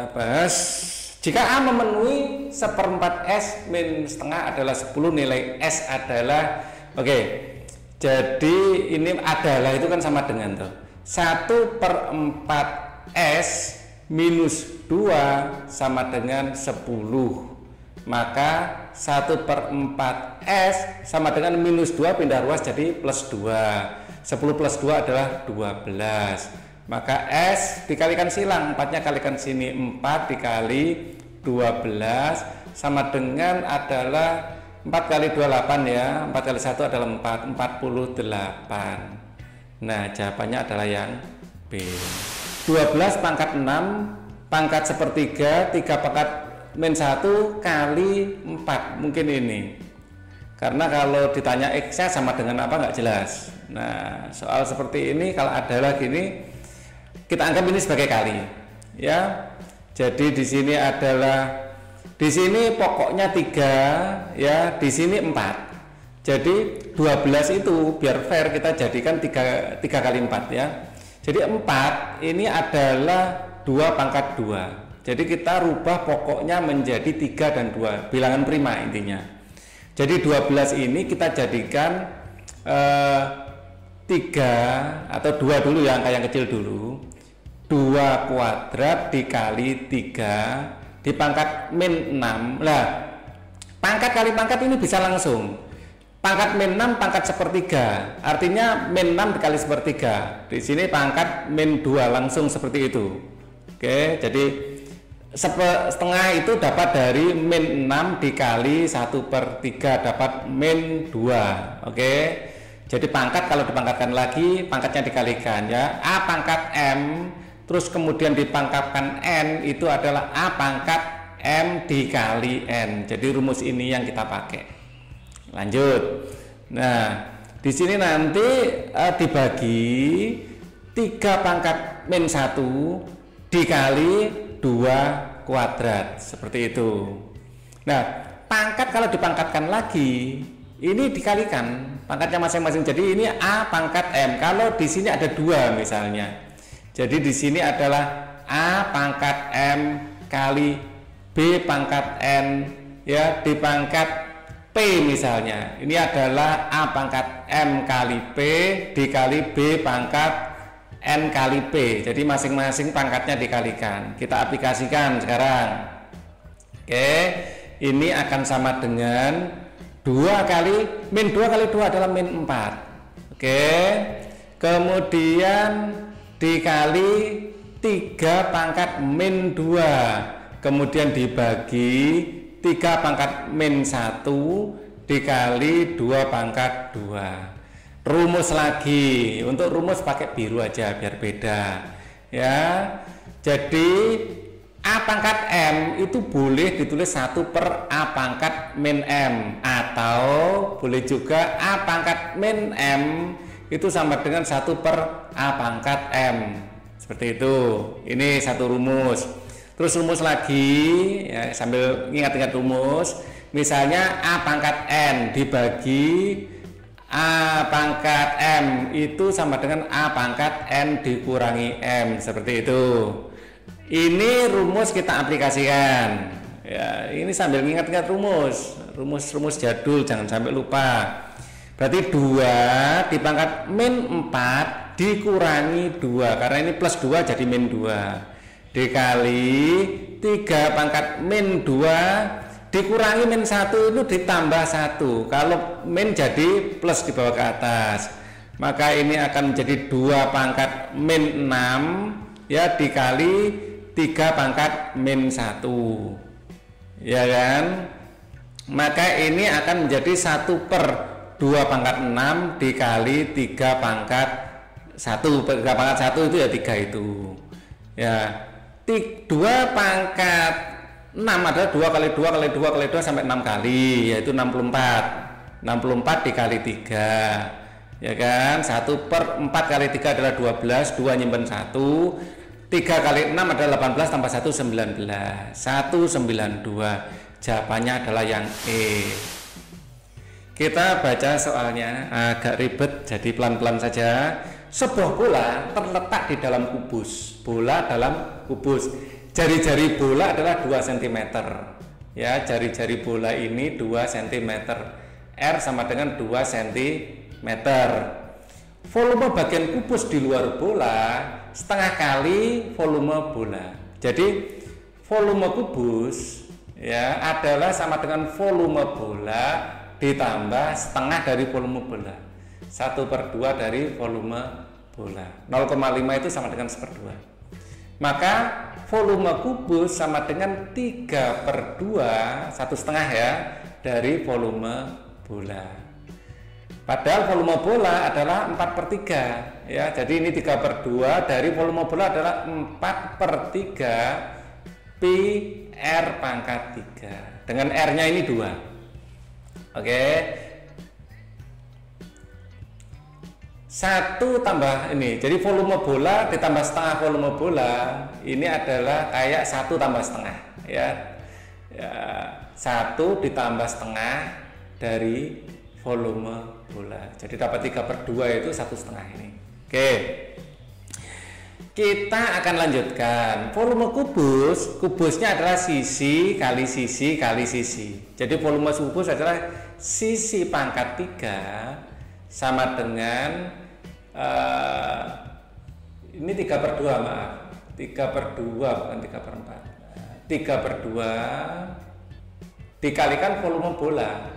kita bahas. Jika A memenuhi 1/4 S min setengah adalah 10, nilai S adalah, oke, jadi ini adalah itu kan sama dengan tuh 1/4 S minus 2 sama dengan 10. Maka 1/4 S sama dengan minus 2 pindah ruas jadi plus 2. 10 plus 2 adalah 12. Maka S dikalikan silang, 4-nya kalikan sini, 4 dikali 12 sama dengan adalah 4 kali 2 8 ya, 4 kali 1 adalah 4, 48. Nah jawabannya adalah yang B. 12 pangkat 6 pangkat sepertiga 3 pangkat min 1 kali 4, mungkin ini. Karena kalau ditanya X-nya sama dengan apa nggak jelas. Nah soal seperti ini kalau adalah gini, kita anggap ini sebagai kali ya. Jadi di sini adalah, di sini pokoknya 3 ya, di sini 4. Jadi 12 itu biar fair kita jadikan 3 kali 4 ya. Jadi 4 ini adalah 2 pangkat 2. Jadi kita rubah pokoknya menjadi 3 dan 2, bilangan prima intinya. Jadi 12 ini kita jadikan 3 atau 2 dulu ya, angka yang kecil dulu. 2 kuadrat dikali 3 di pangkat min 6. Lah, pangkat kali pangkat ini bisa langsung. Pangkat min 6 pangkat sepertiga. Artinya min 6 dikali sepertiga. Di sini pangkat min 2 langsung seperti itu. Oke, jadi setengah itu dapat dari min 6 dikali 1/3 dapat min 2. Oke. Jadi pangkat kalau dipangkatkan lagi, pangkatnya dikalikan ya. A pangkat M terus kemudian dipangkatkan N itu adalah A pangkat M dikali N. Jadi rumus ini yang kita pakai. Lanjut. Nah, di sini nanti dibagi 3 pangkat min 1 dikali 2 kuadrat seperti itu. Nah, pangkat kalau dipangkatkan lagi ini dikalikan pangkatnya masing-masing. Jadi ini A pangkat M. Kalau di sini ada 2 misalnya. Jadi di sini adalah A pangkat M kali B pangkat N ya, di pangkat P misalnya. Ini adalah A pangkat M kali P dikali B pangkat N kali P. Jadi masing-masing pangkatnya dikalikan. Kita aplikasikan sekarang. Oke, ini akan sama dengan 2 kali min 2 kali 2 adalah min 4. Oke. Kemudian dikali 3 pangkat min 2, kemudian dibagi 3 pangkat min 1 dikali 2 pangkat 2. Rumus lagi, untuk rumus pakai biru aja biar beda ya. Jadi A pangkat M itu boleh ditulis 1/A pangkat min M, atau boleh juga A pangkat min M itu sama dengan 1/A pangkat M. Seperti itu. Ini satu rumus. Terus rumus lagi ya, sambil ingat-ingat rumus. Misalnya A pangkat N dibagi A pangkat M itu sama dengan A pangkat N dikurangi M. Seperti itu. Ini rumus kita aplikasikan. Ya, ini sambil ingat-ingat rumus jadul, jangan sampai lupa. Berarti 2 di pangkat min 4 dikurangi 2, karena ini plus 2 jadi min 2, dikali 3 pangkat min 2 dikurangi min 1 itu ditambah 1. Kalau min jadi plus di bawah ke atas, maka ini akan menjadi 2 pangkat min 6 ya, dikali 3 pangkat min 1 ya kan. Maka ini akan menjadi 1/2 pangkat 6 dikali 3 pangkat 1. 3 pangkat 1 itu ya 3 itu ya. 2 pangkat 6 adalah 2 kali 2 kali 2 kali 2 sampai 6 kali, yaitu 64. 64 dikali 3 ya kan. 1/4 kali 3 adalah 12, 2 nyimpen 1, 3 kali 6 adalah 18 tambah 1 19, 192. Jawabannya adalah yang E. Kita baca soalnya, agak ribet jadi pelan-pelan saja. Sebuah bola terletak di dalam kubus. Bola dalam kubus. jari-jari bola adalah 2 cm. Ya, jari-jari bola ini 2 cm. R sama dengan 2 cm. Volume bagian kubus di luar bola setengah kali volume bola. Jadi volume kubus ya adalah sama dengan volume bola ditambah setengah dari volume bola. 1/2 dari volume bola. 0,5 itu sama dengan 1/2. Maka volume kubus sama dengan 3/2, 1/2 ya, dari volume bola. Padahal volume bola adalah 4/3 ya. Jadi ini 3/2 dari volume bola adalah 4/3 pi R pangkat 3. Dengan R-nya ini 2. Oke. 1 tambah ini, jadi volume bola ditambah setengah volume bola ini adalah kayak 1 tambah setengah ya, 1 ditambah setengah dari volume bola, jadi dapat 3/2 itu 1/2 ini. Oke, kita akan lanjutkan. Volume kubusnya adalah sisi kali sisi kali sisi, jadi volume kubus adalah sisi pangkat 3 sama dengan ini 3/2, maaf, 3/2 bukan 3/4, 3/2 dikalikan volume bola.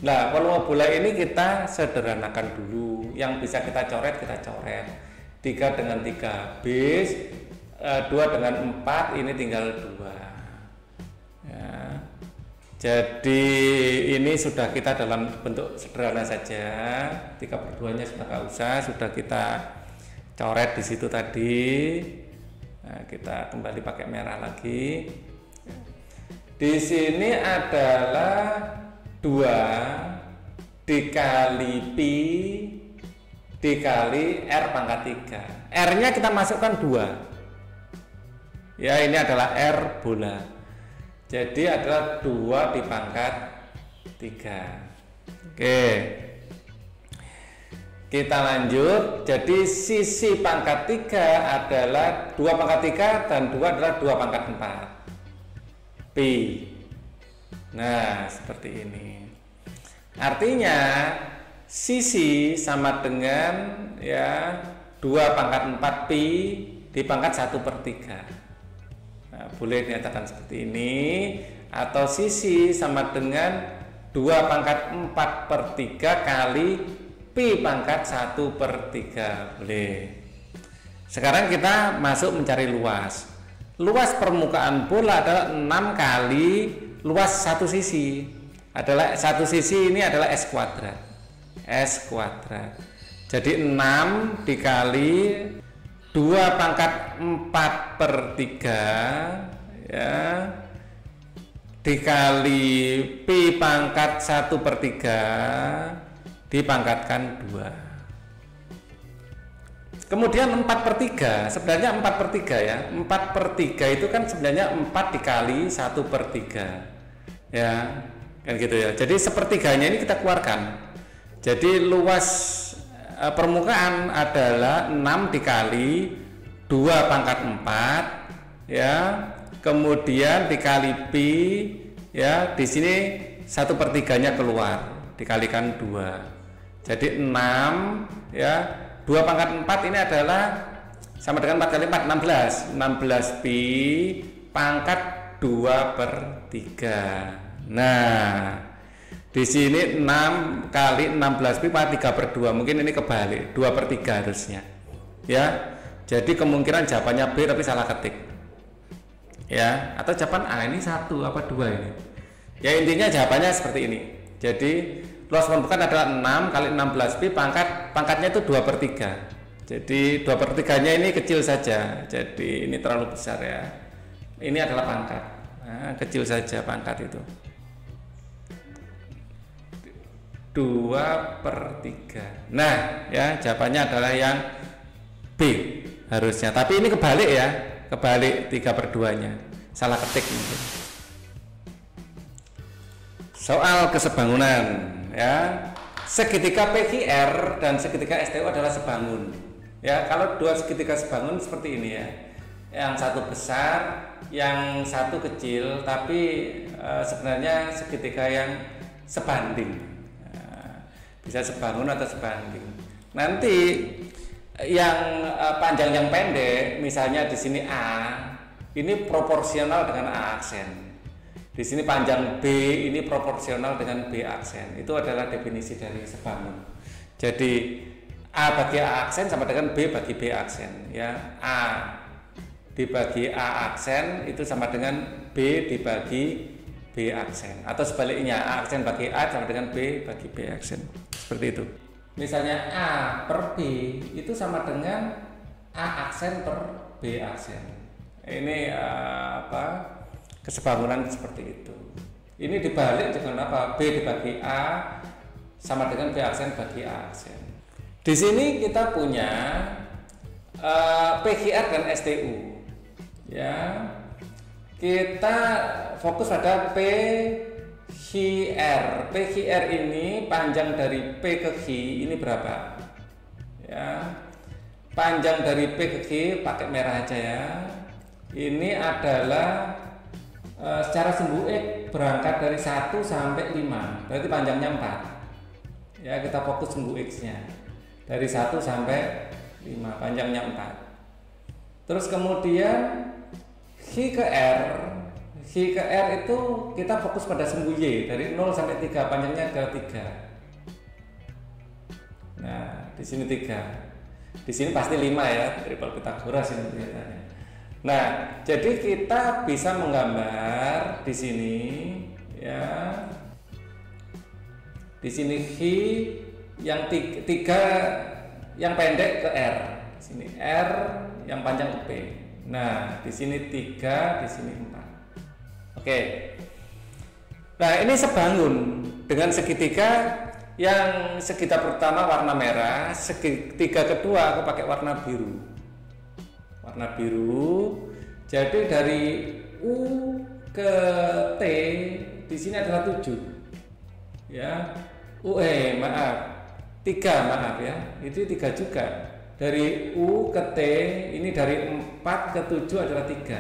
Nah, volume bola ini kita sederhanakan dulu, yang bisa kita coret 3 dengan 3 bis, 2 dengan 4 ini tinggal 2 ya. Jadi ini sudah kita dalam bentuk sederhana saja, 3/2 nya sudah nggak usah, sudah kita coret di situ tadi. Nah, kita kembali pakai merah lagi. Di sini adalah 2 dikali pi dikali R pangkat 3. R nya kita masukkan 2 ya, ini adalah R bola. Jadi adalah 2 di pangkat 3. Oke, kita lanjut. Jadi sisi pangkat 3 adalah 2 pangkat 3 dan 2 adalah 2 pangkat 4 pi. Nah, seperti ini. Artinya sisi sama dengan ya 2 pangkat 4 pi di pangkat 1/3. Nah, boleh dinyatakan seperti ini, atau sisi sama dengan 2 pangkat 4/3 kali pi pangkat 1/3. Boleh. Sekarang kita masuk mencari luas. Luas permukaan bola adalah 6 kali luas satu sisi. Satu sisi ini adalah S kuadrat. S kuadrat. Jadi 6 dikali 2 pangkat 4/3 ya, dikali pi pangkat 1/3 dipangkatkan 2. Kemudian 4/3, sebenarnya 4/3 ya. 4/3 itu kan sebenarnya 4 dikali 1/3 ya, kan gitu ya. Jadi 1/3-nya ini kita keluarkan. Jadi luas permukaan adalah 6 dikali 2 pangkat 4 ya, kemudian dikali pi ya, di sini 1/3-nya keluar dikalikan 2. Jadi 6 ya, 2 pangkat 4 ini adalah sama dengan 4 kali 4, 16 pi pangkat 2/3. Nah, di sini 6 kali 16 pi pangkat 3/2, mungkin ini kebalik, 2/3 harusnya ya. Jadi kemungkinan jawabannya B tapi salah ketik ya, atau jawaban A ini 1 apa 2 ini ya. Intinya jawabannya seperti ini. Jadi luas permukaan adalah 6 kali 16 pi pangkatnya itu 2/3. Jadi 2/3-nya ini kecil saja, jadi ini terlalu besar ya. Ini adalah pangkat, nah, kecil saja pangkat itu 2/3. Nah ya, jawabannya adalah yang B harusnya, tapi ini kebalik ya, kebalik 3/2-nya, salah ketik mungkin. Soal kesebangunan ya, segitiga PQR dan segitiga STU adalah sebangun ya. Kalau dua segitiga sebangun seperti ini ya, yang satu besar, yang satu kecil, tapi sebenarnya segitiga yang sebanding. Bisa sebangun atau sebanding. Nanti yang panjang yang pendek, misalnya di sini A, ini proporsional dengan A aksen. Di sini panjang B, ini proporsional dengan B aksen. Itu adalah definisi dari sebangun. Jadi A bagi A aksen sama dengan B bagi B aksen, ya. A dibagi A aksen itu sama dengan B dibagi B aksen, atau sebaliknya A aksen bagi A sama dengan B bagi B aksen, seperti itu. Misalnya A per B itu sama dengan A aksen per B aksen. Ini kesebangunan seperti itu. Ini dibalik dengan apa? B dibagi A sama dengan B aksen bagi A aksen. Di sini kita punya PGR dan STU. Ya, kita fokus pada PGR. PGR ini panjang dari P ke G ini berapa? Ya, panjang dari P ke G pakai merah aja ya. Ini adalah secara sumbu X berangkat dari 1 sampai 5. Berarti panjangnya 4. Ya, kita fokus sumbu X-nya. Dari 1 sampai 5, panjangnya 4. Terus kemudian G ke R. G ke R itu kita fokus pada sumbu Y dari 0 sampai 3, panjangnya adalah 3. Nah, di sini 3. Di sini pasti 5 ya, dari Pythagoras ini kelihatannya. Nah, jadi kita bisa menggambar di sini ya. Di sini G yang 3 yang pendek ke R. Di sini R yang panjang ke P. Nah, di sini 3, di sini 4. Oke. Nah, ini sebangun dengan segitiga yang segitiga pertama warna merah, segitiga kedua aku pakai warna biru. Warna biru. Jadi dari U ke T di sini adalah 7. Ya. Maaf. 3 maaf ya. Itu 3 juga. Dari U ke T ini dari 4 ke 7 adalah 3.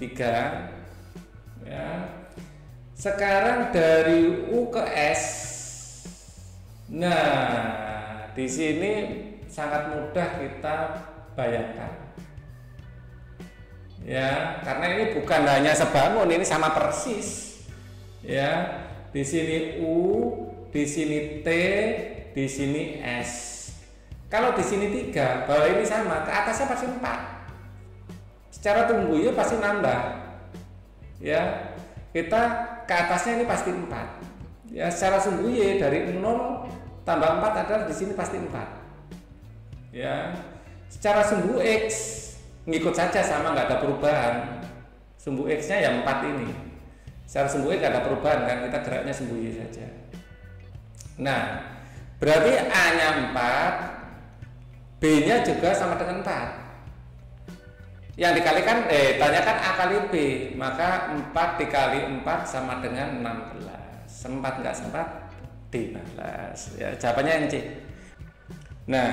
3 ya. Sekarang dari U ke S. Nah, di sini sangat mudah kita bayangkan. Ya, karena ini bukan hanya sebangun, ini sama persis. Ya, di sini U, di sini T, di sini S. Kalau di sini 3, bawah ini sama, ke atasnya pasti 4. Secara tumbuhnya pasti nambah. Ya, kita ke atasnya ini pasti 4. Ya, secara sumbu Y dari 0 tambah 4 adalah di sini pasti 4. Ya, secara sumbu X ngikut saja sama, nggak ada perubahan. Sumbu X-nya ya 4 ini. Secara sumbu X nggak ada perubahan kan, kita geraknya sumbu Y saja. Nah, berarti A-nya 4, B-nya juga sama dengan 4. Yang dikalikan, tanyakan A kali B, maka 4 dikali 4 sama dengan 16. Sempat nggak sempat? 15. Ya, jawabannya yang C. Nah,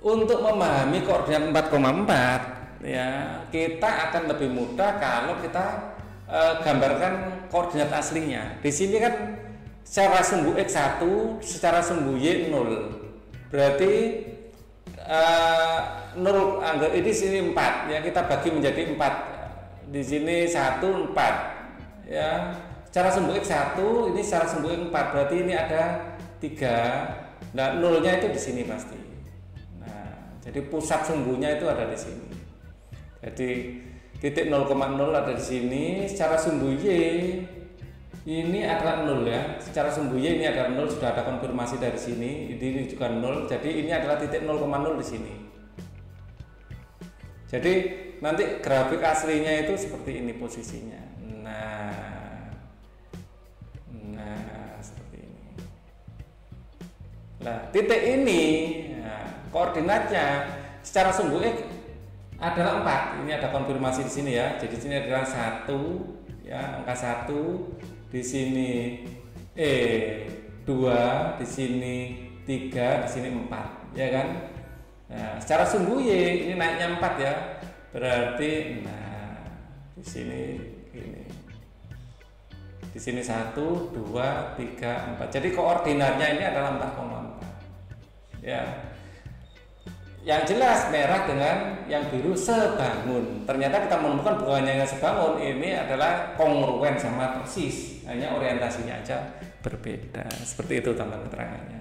untuk memahami koordinat 4,4, ya kita akan lebih mudah kalau kita gambarkan koordinat aslinya. Di sini kan secara sumbu X 1, secara sumbu Y 0. Berarti 0 ini sini 4 ya, kita bagi menjadi 4. Di sini 1 4 ya. Secara sumbu X 1, ini secara sumbu X 4, berarti ini ada 3. Nah, nolnya itu di sini pasti. Nah, jadi pusat sumbunya itu ada di sini. Jadi titik 0,0 ada di sini. Secara sumbu Y ini adalah 0 ya. Secara sumbu Y ini adalah 0, sudah ada konfirmasi dari sini. Ini juga 0. Jadi ini adalah titik 0,0 di sini. Jadi nanti grafik aslinya itu seperti ini posisinya. Nah, seperti ini. Nah, titik ini koordinatnya secara sumbu X adalah 4. Ini ada konfirmasi di sini ya. Jadi sini adalah 1 ya, angka 1. Di sini 2, di sini 3, di sini 4, ya kan? Nah, secara sungguh Y ini naiknya 4 ya. Berarti nah di sini ini. Di sini 1 2 3 4. Jadi koordinatnya ini adalah 4,4. Ya. Yang jelas merah dengan yang biru sebangun. Ternyata kita menemukan bukan hanya sebangun, ini adalah kongruen sama persis. Hanya orientasinya aja berbeda. Seperti itu tambahan keterangannya.